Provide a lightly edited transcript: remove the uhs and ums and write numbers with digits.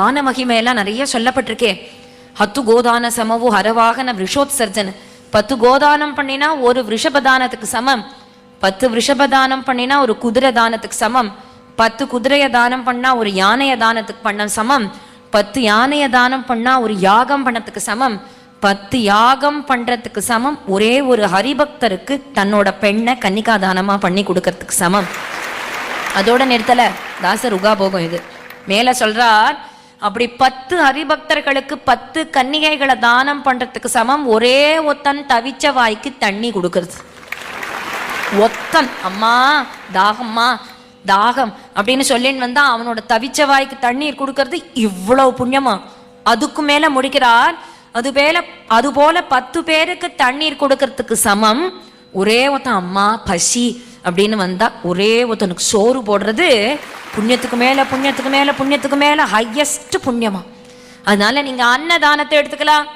தான மகிமையெல்லாம் நிறைய சொல்லப்பட்டிருக்கே. 10 கோதான சமவு ஹரவாகன விஷோத்சர்ஜன். 10 கோதானம் பண்ணினா ஒரு விஷபதானத்துக்கு சமம். 10 விஷபதானம் பண்ணினா ஒரு குதிரை தானத்துக்கு சமம். 10 குதிரைய தானம் பண்ணா ஒரு யானைய தானத்துக்கு பண்ண சமம். 10 யானைய தானம் பண்ணா ஒரு யாகம் பண்ணத்துக்கு சமம். 10 யாகம் பண்றதுக்கு சமம் ஒரே ஒரு ஹரிபக்தருக்கு தன்னோட பெண்ணை கன்னிகா தானமா பண்ணி கொடுக்கறதுக்கு சமம். அதோட நிறுத்தல தாசர் உகாபோகம். இது மேல சொல்றார், அப்படி 10 ஹரிபக்தர்களுக்கு 10 கன்னிகைகளை தானம் பண்றதுக்கு சமம் ஒரே ஒத்தன் தவிச்ச வாய்க்கு தண்ணி கொடுக்கறது. ஒத்தன் அம்மா தாகம்மா தாகம் அப்படின்னு சொல்லின்னு வந்தா அவனோட தவிச்ச வாய்க்கு தண்ணீர் கொடுக்கறது இவ்வளவு புண்ணியமா. அதுக்கு மேல முடிக்கிறார், அது போல 10 பேருக்கு தண்ணீர் கொடுக்கறதுக்கு சமம் ஒரே ஒருத்தன் அம்மா பசி அப்படின்னு வந்தா ஒரே ஒருத்தனுக்கு சோறு போடுறது புண்ணியத்துக்கு மேல புண்ணியத்துக்கு மேல புண்ணியத்துக்கு மேல ஹையஸ்ட் புண்ணியமா. அதனால நீங்க அன்னதானத்தை எடுத்துக்கலாம்.